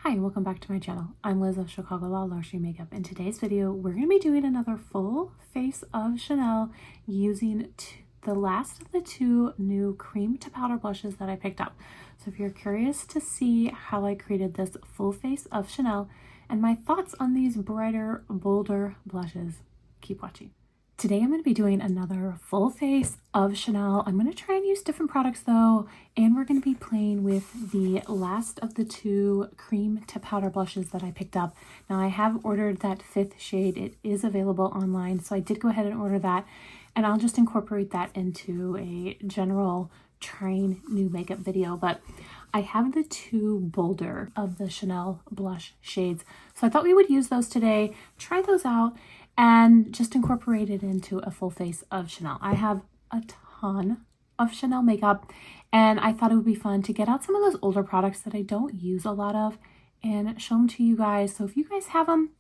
Hi, welcome back to my channel. I'm Liz of Chicago Law Luxury Makeup. In today's video, we're going to be doing another full face of Chanel using the last of the two new cream to powder blushes that I picked up. So if you're curious to see how I created this full face of Chanel and my thoughts on these brighter, bolder blushes, keep watching. Today I'm going to be doing another full face of Chanel. I'm going to try and use different products though, and we're going to be playing with the last of the two cream to powder blushes that I picked up. Now I have ordered that fifth shade. It is available online, so I did go ahead and order that, and I'll just incorporate that into a general trying new makeup video. But I have the two bolder of the Chanel blush shades, so I thought we would use those today, try those out, and just incorporate it into a full face of Chanel. I have a ton of Chanel makeup, and I thought it would be fun to get out some of those older products that I don't use a lot of and show them to you guys. So if you guys have them,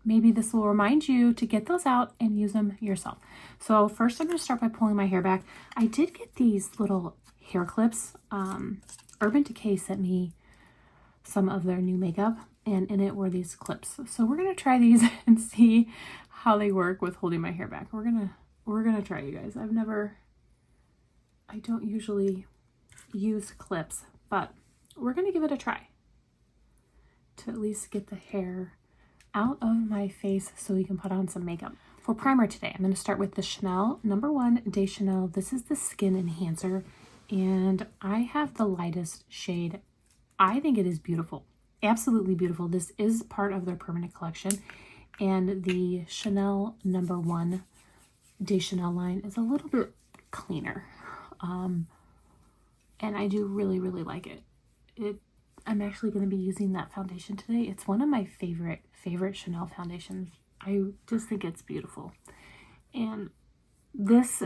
maybe this will remind you to get those out and use them yourself. So first I'm going to start by pulling my hair back. I did get these little hair clips. Urban Decay sent me some of their new makeup, and in it were these clips. So we're gonna try these and see how they work with holding my hair back. We're gonna try, you guys. I don't usually use clips, but we're gonna give it a try to at least get the hair out of my face so we can put on some makeup. For primer today, I'm gonna start with the Chanel No. 1 de Chanel. This is the Skin Enhancer, and I have the lightest shade. I think it is beautiful. Absolutely beautiful. This is part of their permanent collection, and the Chanel No. 1 de Chanel line is a little bit cleaner, and I do really like it. I'm actually going to be using that foundation today. It's one of my favorite Chanel foundations. I just think it's beautiful, and this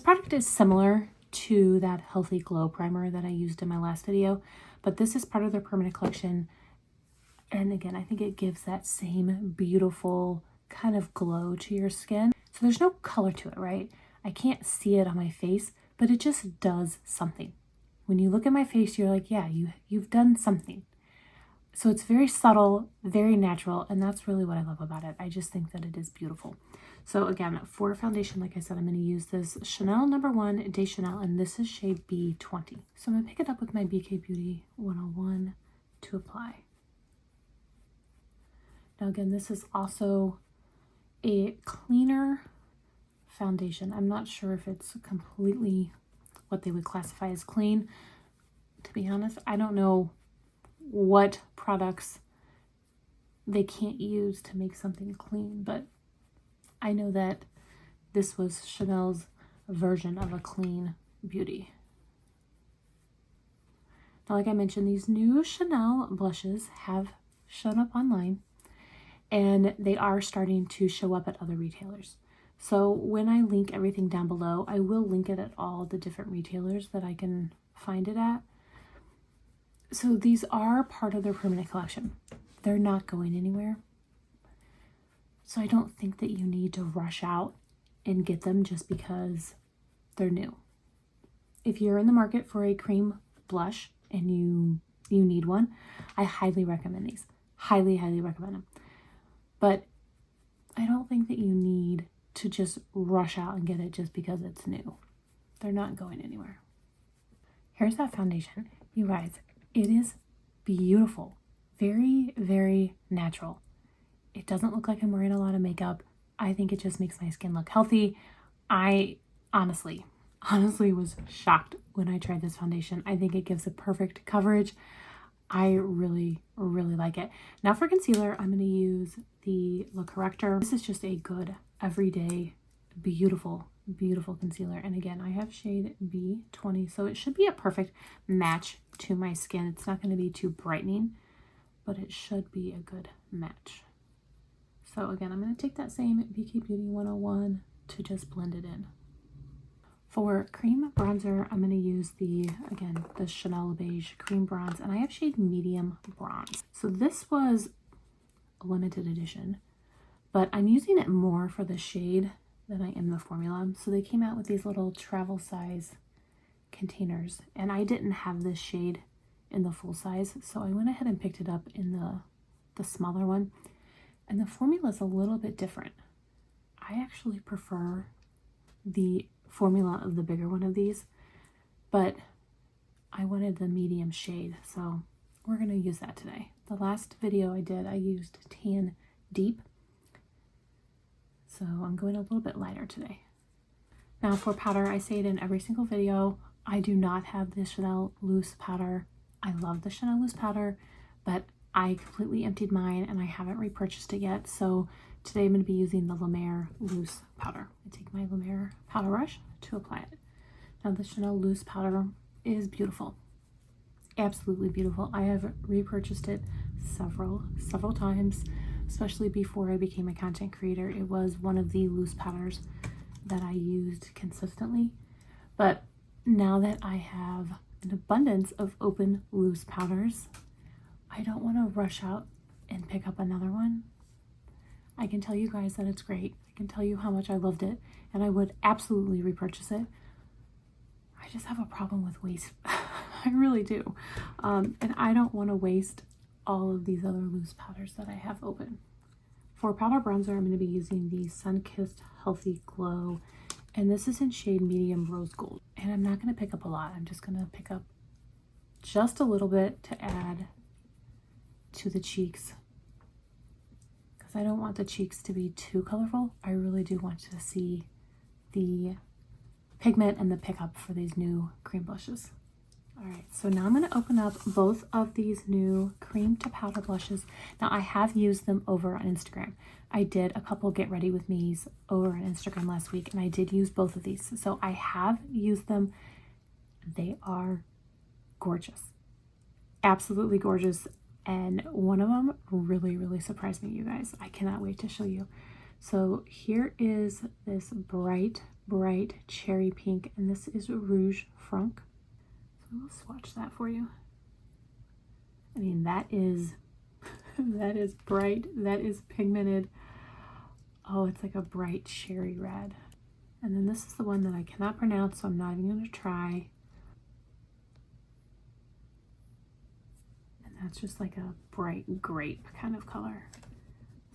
product is similar to that Healthy Glow primer that I used in my last video, but this is part of their permanent collection, and again, I think it gives that same beautiful kind of glow to your skin. So there's no color to it, right? I can't see it on my face, but it just does something. When you look at my face, you're like, yeah, you've done something. So it's very subtle, very natural, and that's really what I love about it. I just think that it is beautiful. So again, for foundation, like I said, I'm going to use this Chanel No. 1 de Chanel, and this is shade B20. So I'm going to pick it up with my BK Beauty 101 to apply. Now again, this is also a cleaner foundation. I'm not sure if it's completely what they would classify as clean. To be honest, I don't know what products they can't use to make something clean, but I know that this was Chanel's version of a clean beauty. Now, like I mentioned, these new Chanel blushes have shown up online, and they are starting to show up at other retailers. So when I link everything down below, I will link it at all the different retailers that I can find it at. So these are part of their permanent collection. They're not going anywhere. So I don't think that you need to rush out and get them just because they're new. If you're in the market for a cream blush and you need one, I highly recommend these. Highly recommend them. But I don't think that you need to just rush out and get it just because it's new. They're not going anywhere. Here's that foundation. You guys, it is beautiful. Very natural. It doesn't look like I'm wearing a lot of makeup. I think it just makes my skin look healthy. I honestly was shocked when I tried this foundation. I think it gives a perfect coverage. I really like it. Now for concealer, I'm going to use the Le Corrector. This is just a good, everyday, beautiful concealer. And again, I have shade B20, so it should be a perfect match to my skin. It's not going to be too brightening, but it should be a good match. So again, I'm going to take that same BK Beauty 101 to just blend it in. For cream bronzer, I'm going to use the Chanel Beige Cream Bronze, and I have shade Medium Bronze. So this was a limited edition, but I'm using it more for the shade than I am the formula. So they came out with these little travel size containers, and I didn't have this shade in the full size. So I went ahead and picked it up in the smaller one. And the formula is a little bit different. I actually prefer the formula of the bigger one of these, but I wanted the medium shade, so we're going to use that today. The last video I did, I used Tan Deep, so I'm going a little bit lighter today. Now for powder, I say it in every single video, I do not have the Chanel loose powder. I love the Chanel loose powder, but I completely emptied mine and I haven't repurchased it yet, so today I'm going to be using the La Mer loose powder. I take my La Mer powder brush to apply it. Now the Chanel loose powder is beautiful. Absolutely beautiful. I have repurchased it several times, especially before I became a content creator. It was one of the loose powders that I used consistently. But now that I have an abundance of open loose powders, I don't want to rush out and pick up another one. I can tell you guys that it's great. I can tell you how much I loved it, and I would absolutely repurchase it. I just have a problem with waste. I really do. And I don't want to waste all of these other loose powders that I have open. For powder bronzer, I'm going to be using the Sun-Kissed Healthy Glow, and this is in shade Medium Rose Gold. And I'm not going to pick up a lot. I'm just going to pick up just a little bit to add to the cheeks, because I don't want the cheeks to be too colorful. I really do want to see the pigment and the pickup for these new cream blushes. All right, so now I'm going to open up both of these new cream to powder blushes. Now I have used them over on Instagram. I did a couple get ready with me's over on Instagram last week, and I did use both of these. So I have used them. They are gorgeous, absolutely gorgeous. And one of them really surprised me, you guys. I cannot wait to show you. So here is this bright cherry pink, and this is Rouge Franc. So we'll swatch that for you. I mean, that is that is bright, that is pigmented. Oh, it's like a bright cherry red. And then this is the one that I cannot pronounce, so I'm not even going to try. And that's just like a bright grape kind of color.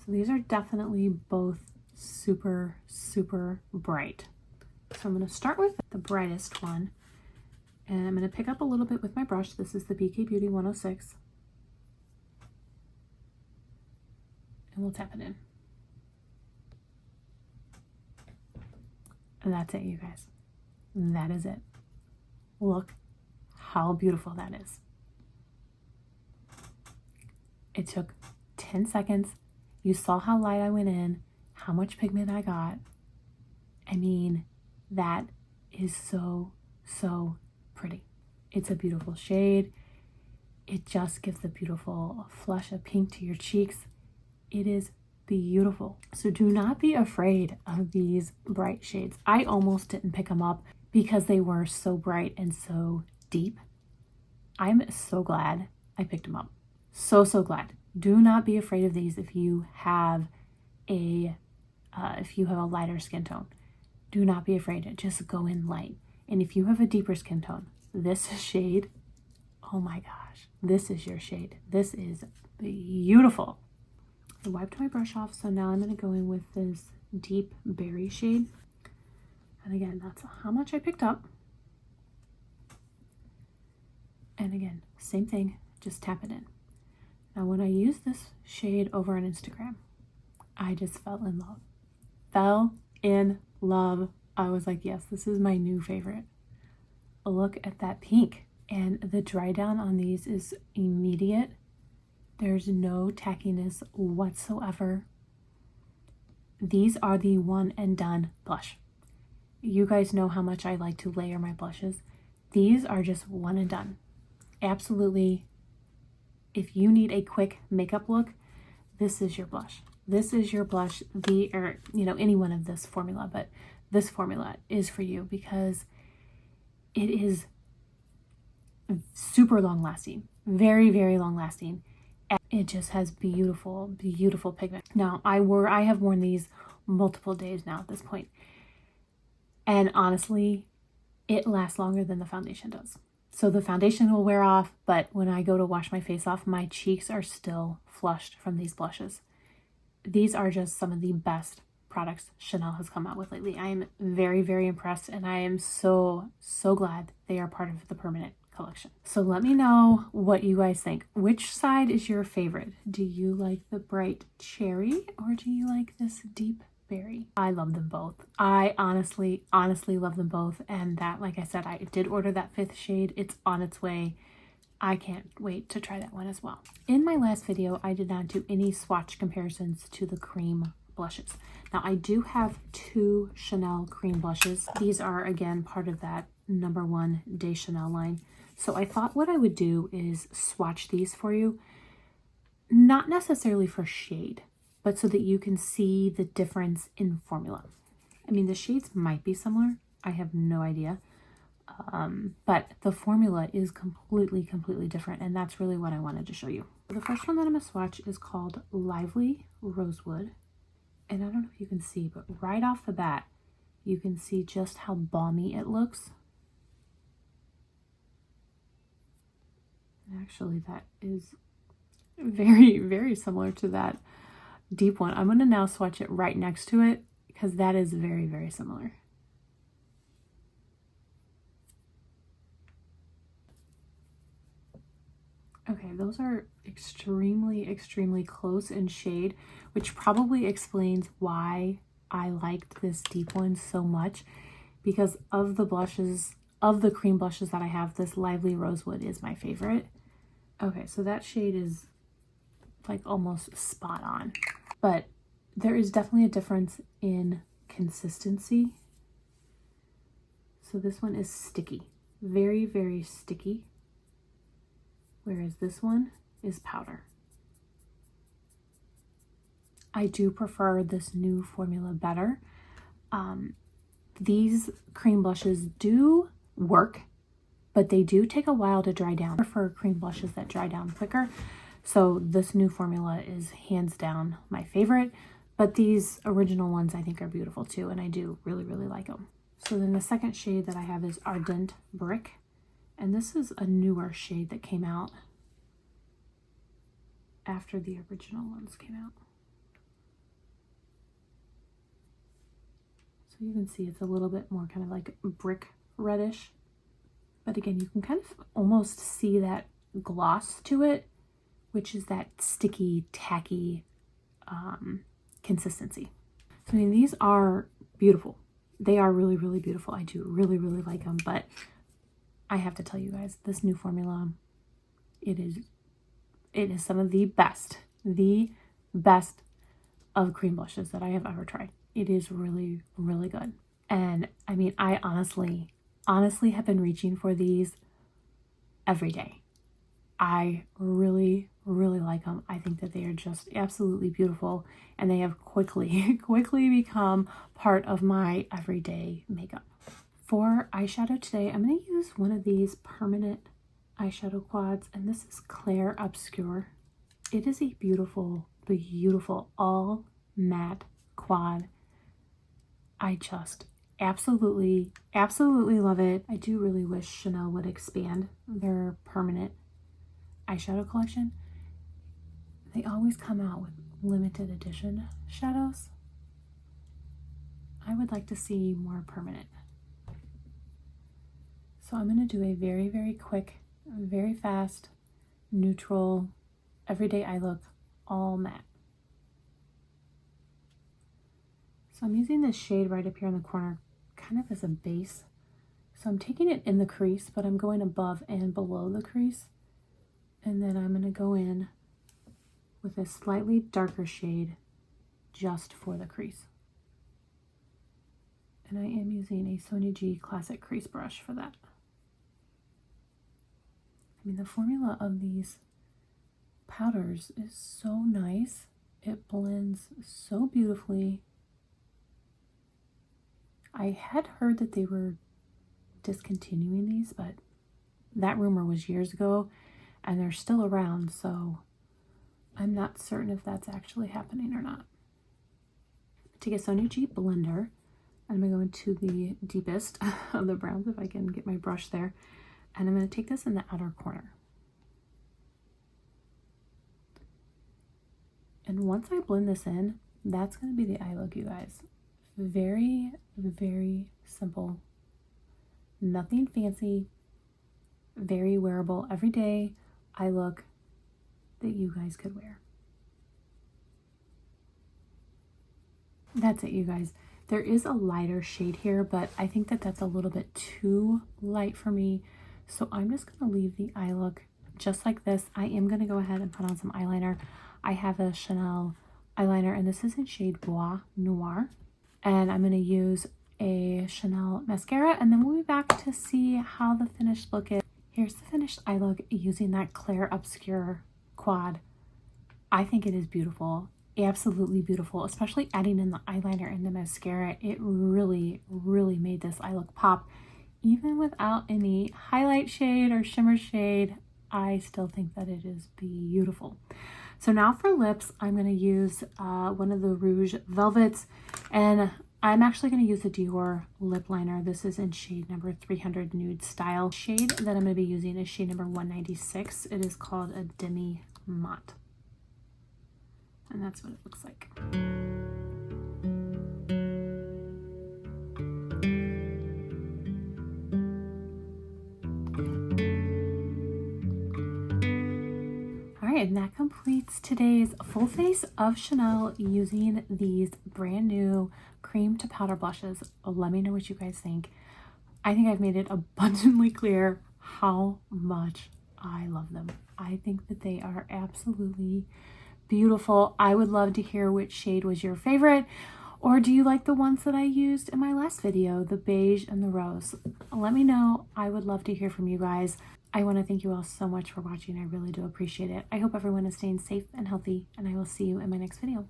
So these are definitely both super bright. So I'm going to start with the brightest one, and I'm going to pick up a little bit with my brush. This is the BK Beauty 106, and we'll tap it in. And that's it, you guys. That is it. Look how beautiful that is. It took 10 seconds. You saw how light I went in, how much pigment I got. I mean, that is so pretty. It's a beautiful shade. It just gives a beautiful flush of pink to your cheeks. It is beautiful. So do not be afraid of these bright shades. I almost didn't pick them up because they were so bright and so deep. I'm so glad I picked them up. So glad. Do not be afraid of these if you have a lighter skin tone. Do not be afraid. Just go in light. And if you have a deeper skin tone, this shade, oh my gosh, this is your shade. This is beautiful. I wiped my brush off, so now I'm going to go in with this deep berry shade. And again, that's how much I picked up. And again, same thing, just tap it in. Now when I used this shade over on Instagram, I just fell in love. Fell in love. I was like, yes, this is my new favorite. Look at that pink. And the dry down on these is immediate. There's no tackiness whatsoever. These are the one and done blush. You guys know how much I like to layer my blushes. These are just one and done. Absolutely. If you need a quick makeup look, this is your blush. This is your blush, any one of this formula, but this formula is for you because it is super long lasting, very long lasting. It just has beautiful pigment. Now I have worn these multiple days now at this point, and honestly, it lasts longer than the foundation does. So the foundation will wear off, but when I go to wash my face off, my cheeks are still flushed from these blushes. These are just some of the best products Chanel has come out with lately. I am very, very impressed, and I am so, so glad they are part of the permanent collection. So let me know what you guys think. Which side is your favorite? Do you like the bright cherry or do you like this deep berry? I love them both. I honestly love them both. And that, like I said, I did order that 5th shade. It's on its way. I can't wait to try that one as well. In my last video, I did not do any swatch comparisons to the cream blushes. Now I do have 2 Chanel cream blushes. These are again part of that #1 de Chanel line. So I thought what I would do is swatch these for you, not necessarily for shade, but so that you can see the difference in formula. I mean, the shades might be similar. I have no idea. But the formula is completely different, and that's really what I wanted to show you. The first one that I'm going to swatch is called Lively Rosewood. And I don't know if you can see, but right off the bat, you can see just how balmy it looks. Actually, that is very similar to that deep one. I'm going to now swatch it right next to it because that is very similar. Okay, those are extremely close in shade, which probably explains why I liked this deep one so much, because of the blushes, of the cream blushes that I have, this Lively Rosewood is my favorite. Okay, so that shade is like almost spot on, but there is definitely a difference in consistency. So this one is sticky, very sticky, whereas this one is powder. I do prefer this new formula better. These cream blushes do work, but they do take a while to dry down. I prefer cream blushes that dry down quicker. So this new formula is hands down my favorite, but these original ones I think are beautiful too, and I do really like them. So then the second shade that I have is Ardent Brick, and this is a newer shade that came out after the original ones came out. So you can see it's a little bit more kind of like brick reddish, but again, you can kind of almost see that gloss to it, which is that sticky, tacky consistency. So I mean, these are beautiful. They are really beautiful. I do really like them, but I have to tell you guys, this new formula, it is some of the best of cream blushes that I have ever tried. It is really good. And I mean, I honestly have been reaching for these every day. I really like them. I think that they are just absolutely beautiful, and they have quickly become part of my everyday makeup. For eyeshadow today, I'm going to use one of these permanent eyeshadow quads, and this is Clair Obscure. It is a beautiful all matte quad. I just absolutely love it. I do really wish Chanel would expand their permanent eyeshadow collection. They always come out with limited edition shadows. I would like to see more permanent. So I'm going to do a very quick, very fast, neutral, everyday eye look, all matte. So I'm using this shade right up here in the corner kind of as a base. So I'm taking it in the crease, but I'm going above and below the crease. And then I'm going to go in with a slightly darker shade just for the crease. And I am using a Sonia G Classic Crease Brush for that. I mean, the formula of these powders is so nice. It blends so beautifully. I had heard that they were discontinuing these, but that rumor was years ago, and they're still around, so I'm not certain if that's actually happening or not. Take a Sonia G blender, I'm going to go into the deepest of the browns, if I can get my brush there. And I'm going to take this in the outer corner. And once I blend this in, that's going to be the eye look, you guys. Very, very simple. Nothing fancy. Very wearable, everyday eye look that you guys could wear. That's it, you guys. There is a lighter shade here, but I think that that's a little bit too light for me. So I'm just going to leave the eye look just like this. I am going to go ahead and put on some eyeliner. I have a Chanel eyeliner, and this is in shade Bois Noir. And I'm going to use a Chanel mascara, and then we'll be back to see how the finished look is. Here's the finished eye look using that Clair Obscure quad. I think it is beautiful. Absolutely beautiful, especially adding in the eyeliner and the mascara. It really, really made this eye look pop. Even without any highlight shade or shimmer shade, I still think that it is beautiful. So now for lips, I'm going to use one of the Rouge Velvets, and I'm actually going to use the Dior lip liner. This is in shade number 300 Nude Style. Shade that I'm going to be using is shade number 196. It is called a Demi Matte. And that's what it looks like. Alright, and that completes today's full face of Chanel using these brand new cream to powder blushes. Let me know what you guys think. I think I've made it abundantly clear how much I love them. I think that they are absolutely beautiful. I would love to hear which shade was your favorite, or do you like the ones that I used in my last video, the beige and the rose? Let me know. I would love to hear from you guys. I want to thank you all so much for watching. I really do appreciate it. I hope everyone is staying safe and healthy, and I will see you in my next video.